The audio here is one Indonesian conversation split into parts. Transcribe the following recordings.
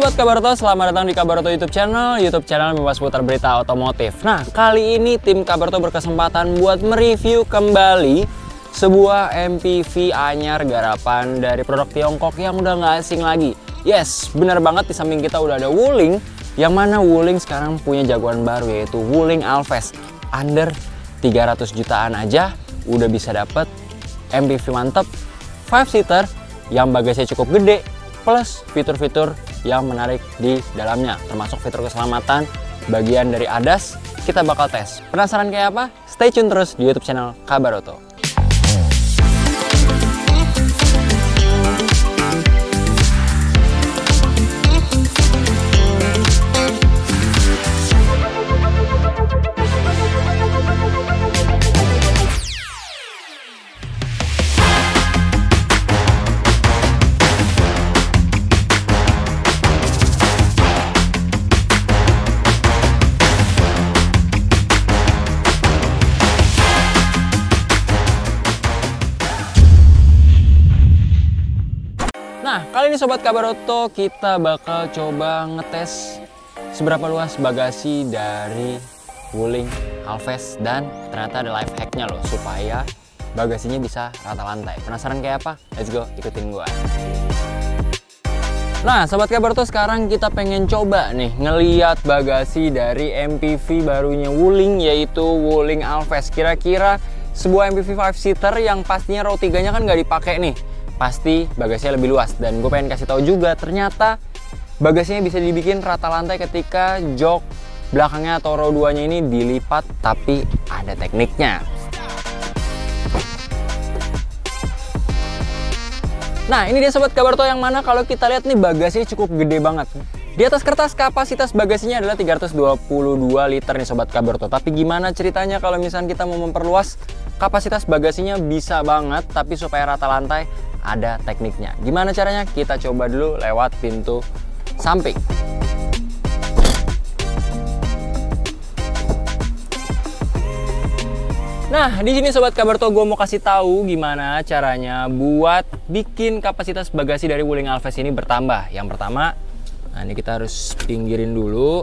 Sobat Kabaroto, selamat datang di Kabaroto YouTube channel membahas seputar berita otomotif. Nah, kali ini tim Kabaroto berkesempatan buat mereview kembali sebuah MPV anyar garapan dari produk Tiongkok yang udah nggak asing lagi. Yes, bener banget, di samping kita udah ada Wuling, yang mana Wuling sekarang punya jagoan baru yaitu Wuling Alphest. Under 300 jutaan aja udah bisa dapet MPV mantep 5-seater yang bagasinya cukup gede, plus fitur-fitur yang menarik di dalamnya, termasuk fitur keselamatan bagian dari ADAS. Kita bakal tes. Penasaran kayak apa? Stay tune terus di YouTube channel Kabaroto. Nah, kali ini Sobat Kabaroto kita bakal coba ngetes seberapa luas bagasi dari Wuling Alphest, dan ternyata ada life hacknya loh supaya bagasinya bisa rata lantai. Penasaran kayak apa? Let's go, ikutin gua. Nah, Sobat Kabaroto, sekarang kita pengen coba nih ngeliat bagasi dari MPV barunya Wuling, yaitu Wuling Alphest. Kira-kira sebuah MPV 5-seater yang pastinya row 3-nya kan nggak dipakai nih, pasti bagasinya lebih luas. Dan gue pengen kasih tahu juga, ternyata bagasinya bisa dibikin rata lantai ketika jok belakangnya atau row 2-nya ini dilipat, tapi ada tekniknya. Nah, ini dia Sobat Kabaroto, yang mana kalau kita lihat nih bagasinya cukup gede banget. Di atas kertas kapasitas bagasinya adalah 322 liter nih Sobat Kabaroto. Tapi gimana ceritanya kalau misalnya kita mau memperluas kapasitas bagasinya? Bisa banget, tapi supaya rata lantai ada tekniknya. Gimana caranya? Kita coba dulu lewat pintu samping. Nah, di sini Sobat Kabaroto gue mau kasih tahu gimana caranya buat bikin kapasitas bagasi dari Wuling Alphest ini bertambah. Yang pertama, nah ini kita harus pinggirin dulu.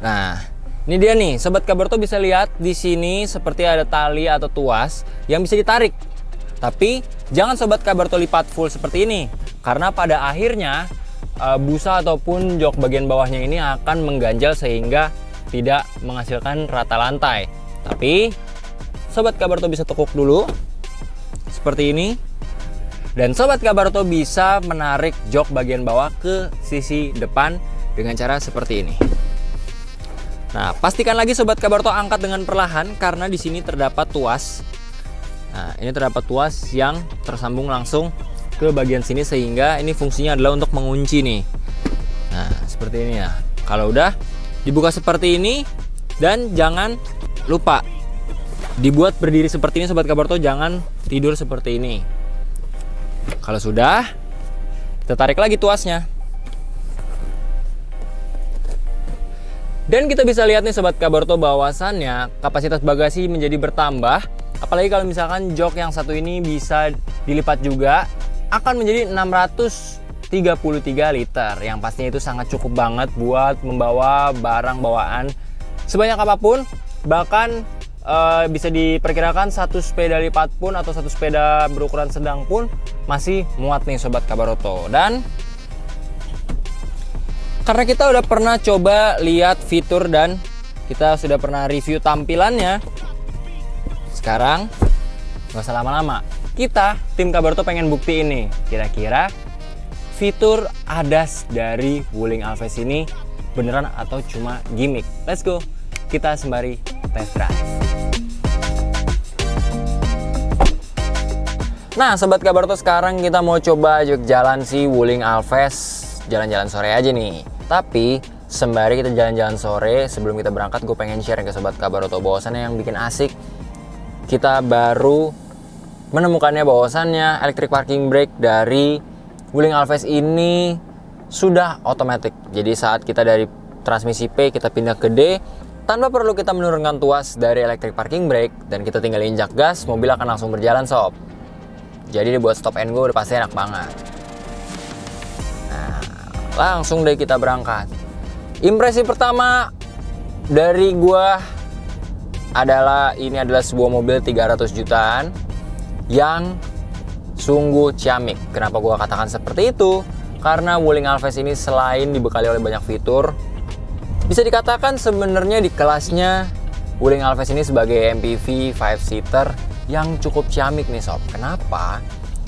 Nah, ini dia nih Sobat Kabaroto, bisa lihat di sini seperti ada tali atau tuas yang bisa ditarik. Tapi jangan Sobat Kabaroto lipat full seperti ini, karena pada akhirnya busa ataupun jok bagian bawahnya ini akan mengganjal sehingga tidak menghasilkan rata lantai. Tapi Sobat Kabaroto bisa tekuk dulu seperti ini, dan Sobat Kabaroto bisa menarik jok bagian bawah ke sisi depan dengan cara seperti ini. Nah, pastikan lagi Sobat Kabaroto angkat dengan perlahan, karena di sini terdapat tuas. Nah, ini terdapat tuas yang tersambung langsung ke bagian sini, sehingga ini fungsinya adalah untuk mengunci nih. Nah, seperti ini ya. Kalau udah dibuka seperti ini, dan jangan lupa dibuat berdiri seperti ini Sobat Kabaroto, jangan tidur seperti ini. Kalau sudah, kita tarik lagi tuasnya. Dan kita bisa lihat nih Sobat Kabaroto, bahwasannya kapasitas bagasi menjadi bertambah. Apalagi kalau misalkan jok yang satu ini bisa dilipat juga, akan menjadi 633 liter. Yang pastinya itu sangat cukup banget buat membawa barang bawaan sebanyak apapun. Bahkan bisa diperkirakan satu sepeda lipat pun atau satu sepeda berukuran sedang pun masih muat nih Sobat Kabaroto. Dan karena kita udah pernah coba lihat fitur dan kita sudah pernah review tampilannya, sekarang nggak usah lama-lama, kita tim Kabaroto pengen bukti ini. Kira-kira fitur ADAS dari Wuling Alphest ini beneran atau cuma gimmick? Let's go, kita sembari test drive. Nah Sobat Kabaroto, sekarang kita mau coba jalan si Wuling Alphest, jalan-jalan sore aja nih. Tapi sembari kita jalan-jalan sore, sebelum kita berangkat, gue pengen share ke Sobat Kabaroto bahwasannya yang bikin asik, kita baru menemukannya, bahwasannya electric parking brake dari Wuling Alphest ini sudah otomatis. Jadi saat kita dari transmisi P kita pindah ke D, tanpa perlu kita menurunkan tuas dari electric parking brake, dan kita tinggal injak gas, mobil akan langsung berjalan sob. Jadi dibuat stop and go udah pasti enak banget. Langsung deh kita berangkat. Impresi pertama dari gua adalah ini adalah sebuah mobil 300 jutaan yang sungguh ciamik. Kenapa gua katakan seperti itu? Karena Wuling Alphest ini selain dibekali oleh banyak fitur, bisa dikatakan sebenarnya di kelasnya Wuling Alphest ini sebagai MPV 5-seater yang cukup ciamik nih sob. Kenapa?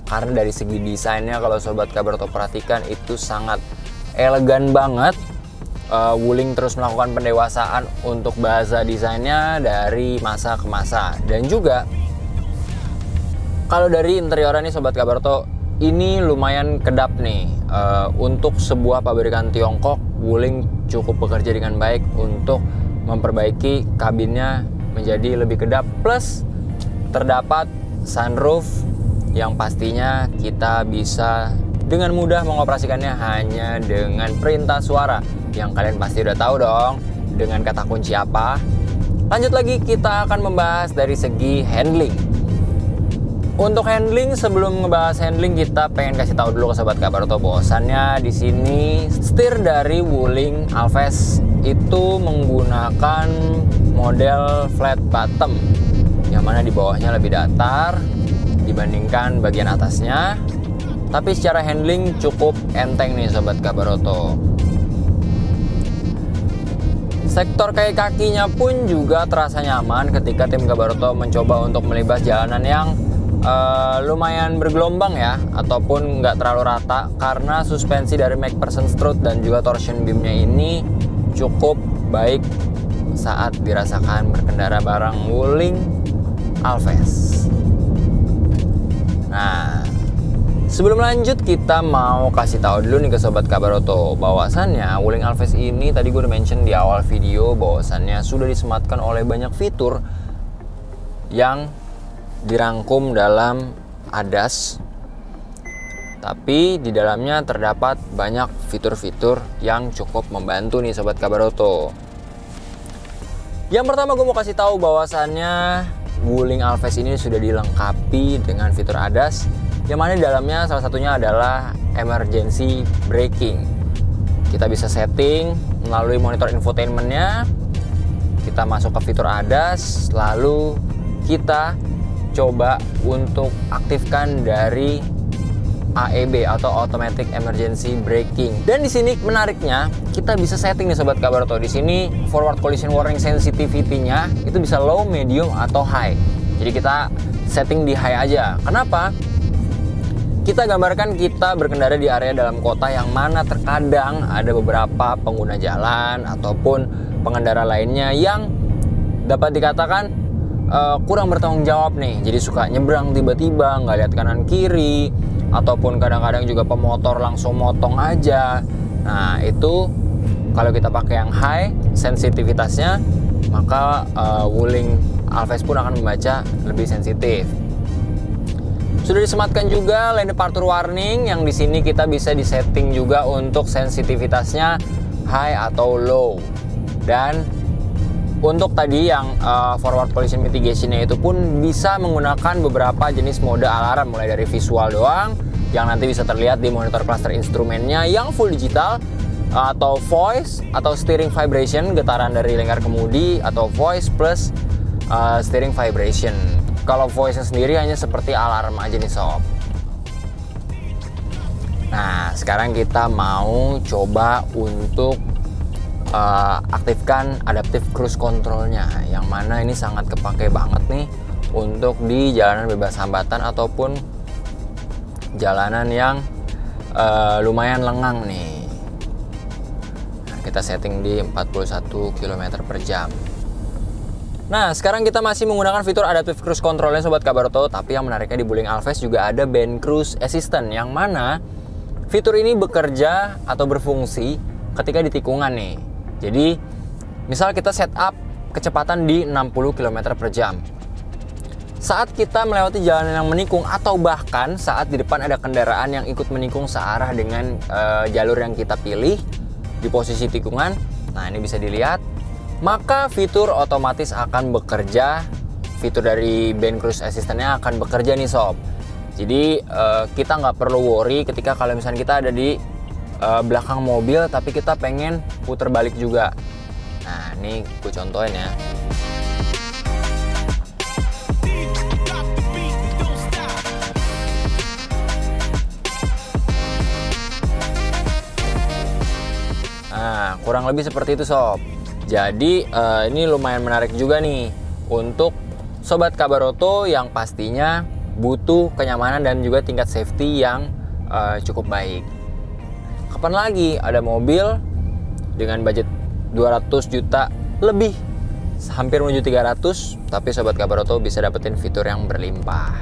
Karena dari segi desainnya kalau sobat Kabarto perhatikan itu sangat elegan banget. Wuling terus melakukan pendewasaan untuk bahasa desainnya dari masa ke masa. Dan juga kalau dari interiornya nih sobat Kabarto, ini lumayan kedap nih. Untuk sebuah pabrikan Tiongkok, Wuling cukup bekerja dengan baik untuk memperbaiki kabinnya menjadi lebih kedap. Plus terdapat sunroof yang pastinya kita bisa dengan mudah mengoperasikannya hanya dengan perintah suara yang kalian pasti udah tahu dong dengan kata kunci apa. Lanjut lagi, kita akan membahas dari segi handling. Untuk handling, sebelum ngebahas handling, kita pengen kasih tahu dulu ke sobat Kabarto bahwasannya di sini setir dari Wuling Alphest itu menggunakan model flat bottom, yang mana di bawahnya lebih datar dibandingkan bagian atasnya. Tapi secara handling cukup enteng nih sobat Kabarto. Sektor kakinya pun juga terasa nyaman ketika tim Kabarto mencoba untuk melibas jalanan yang lumayan bergelombang ya, ataupun nggak terlalu rata, karena suspensi dari MacPherson strut dan juga torsion beamnya ini cukup baik saat dirasakan berkendara bareng Wuling Alphest. Nah, sebelum lanjut kita mau kasih tahu dulu nih ke sobat Kabarto bahwasannya Wuling Alphest ini tadi gue udah mention di awal video bahwasannya sudah disematkan oleh banyak fitur yang dirangkum dalam ADAS, tapi di dalamnya terdapat banyak fitur-fitur yang cukup membantu nih sobat Kabarto. Yang pertama gue mau kasih tahu bahwasannya Wuling Alphest ini sudah dilengkapi dengan fitur ADAS, yang mana di dalamnya salah satunya adalah emergency braking. Kita bisa setting melalui monitor infotainmentnya. Kita masuk ke fitur ADAS, lalu kita coba untuk aktifkan dari AEB atau Automatic Emergency Braking. Dan di sini menariknya kita bisa setting nih sobat Kabarto. Di sini forward collision warning sensitivity-nya itu bisa low, medium atau high. Jadi kita setting di high aja. Kenapa? Kita gambarkan kita berkendara di area dalam kota yang mana terkadang ada beberapa pengguna jalan ataupun pengendara lainnya yang dapat dikatakan kurang bertanggung jawab nih. Jadi suka nyebrang tiba-tiba, nggak lihat kanan kiri, ataupun kadang-kadang juga pemotor langsung motong aja. Nah itu kalau kita pakai yang high sensitivitasnya, maka Wuling Alphest pun akan membaca lebih sensitif. Sudah disematkan juga lane departure warning yang di sini kita bisa disetting juga untuk sensitivitasnya high atau low. Dan untuk tadi yang forward collision mitigation-nya itu pun bisa menggunakan beberapa jenis mode alarm, mulai dari visual doang yang nanti bisa terlihat di monitor cluster instrumennya yang full digital, atau voice atau steering vibration, getaran dari lingkar kemudi, atau voice plus steering vibration. Kalau voice-nya sendiri hanya seperti alarm aja nih sob. Nah sekarang kita mau coba untuk aktifkan adaptive cruise control-nya, yang mana ini sangat kepake banget nih untuk di jalanan bebas hambatan ataupun jalanan yang lumayan lengang nih. Nah, kita setting di 41 km per jam. Nah sekarang kita masih menggunakan fitur adaptive cruise control-nya sobat Kabarto, tapi yang menariknya di Wuling Alphest juga ada band cruise assistant, yang mana fitur ini bekerja atau berfungsi ketika di tikungan nih. Jadi misal kita setup kecepatan di 60 km per jam. Saat kita melewati jalanan yang menikung, atau bahkan saat di depan ada kendaraan yang ikut menikung searah dengan jalur yang kita pilih di posisi tikungan, nah ini bisa dilihat, maka fitur otomatis akan bekerja. Fitur dari band cruise assistant-nya akan bekerja nih sob. Jadi kita nggak perlu worry ketika kalau misalnya kita ada di belakang mobil tapi kita pengen puter balik juga. Nah, ini gue contohin ya. Nah, kurang lebih seperti itu sob. Jadi ini lumayan menarik juga nih untuk sobat Kabar Oto yang pastinya butuh kenyamanan dan juga tingkat safety yang cukup baik. Kapan lagi ada mobil dengan budget 200 juta lebih, hampir menuju 300, tapi sobat Kabar Oto bisa dapetin fitur yang berlimpah.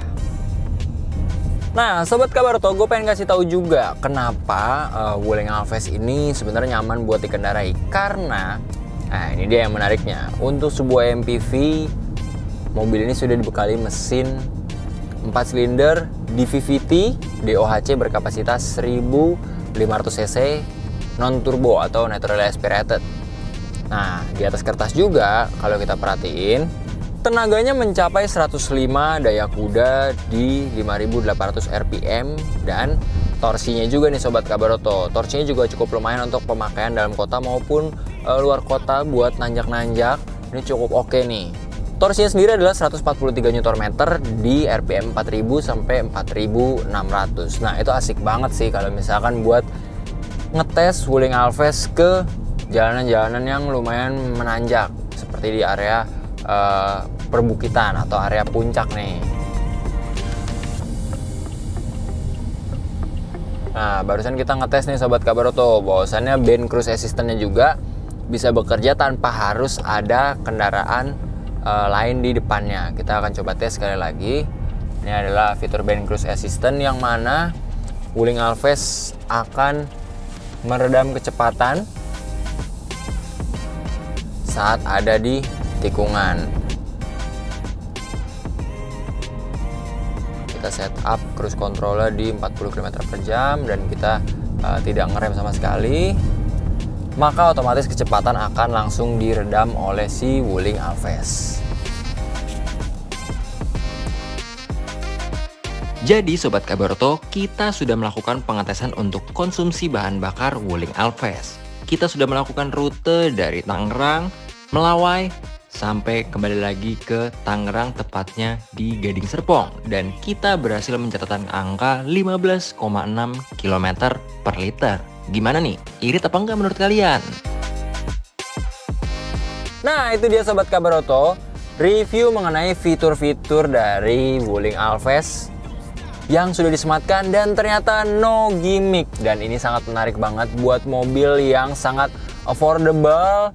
Nah, sobat Kabar Oto, gue pengen kasih tahu juga kenapa Wuling Alphest ini sebenarnya nyaman buat dikendarai. Karena, nah ini dia yang menariknya. Untuk sebuah MPV, mobil ini sudah dibekali mesin 4 silinder DVVT DOHC berkapasitas 1500 cc non turbo atau naturally aspirated. Nah, di atas kertas juga kalau kita perhatiin tenaganya mencapai 105 daya kuda di 5800 rpm dan torsinya juga nih sobat Kabar Oto. Torsinya juga cukup lumayan untuk pemakaian dalam kota maupun luar kota buat nanjak-nanjak. Ini cukup oke nih. Torsinya sendiri adalah 143 Nm di rpm 4000 sampai 4600. Nah, itu asik banget sih kalau misalkan buat ngetes Wuling Alphest ke jalanan-jalanan yang lumayan menanjak seperti di area perbukitan atau area puncak nih. Nah, barusan kita ngetes nih sobat Kabar Oto bahwasannya band cruise assistance-nya juga bisa bekerja tanpa harus ada kendaraan lain di depannya. Kita akan coba tes sekali lagi. Ini adalah fitur band cruise assistant yang mana Wuling Alphest akan meredam kecepatan saat ada di tikungan. Kita setup cruise controller di 40 km per jam dan kita tidak ngerem sama sekali, maka otomatis kecepatan akan langsung diredam oleh si Wuling Alphest. Jadi Sobat Kabar Oto, kita sudah melakukan pengetesan untuk konsumsi bahan bakar Wuling Alphest. Kita sudah melakukan rute dari Tangerang, Melawai, sampai kembali lagi ke Tangerang, tepatnya di Gading Serpong. Dan kita berhasil mencatatkan angka 15,6 km per liter. Gimana nih? Irit apa enggak menurut kalian? Nah, itu dia Sobat Kabar Oto, review mengenai fitur-fitur dari Wuling Alphest yang sudah disematkan dan ternyata no gimmick. Dan ini sangat menarik banget buat mobil yang sangat affordable,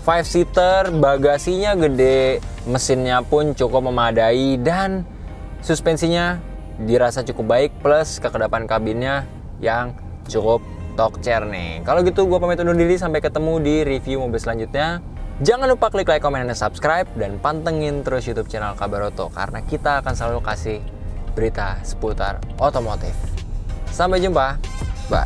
5-seater, bagasinya gede, mesinnya pun cukup memadai, dan suspensinya dirasa cukup baik, plus kekedapan kabinnya yang cukup talk chair nih. Kalau gitu gue pamit undur diri, sampai ketemu di review mobil selanjutnya. Jangan lupa klik like, komen, dan subscribe, dan pantengin terus YouTube channel Kabar Oto karena kita akan selalu kasih berita seputar otomotif. Sampai jumpa, bye.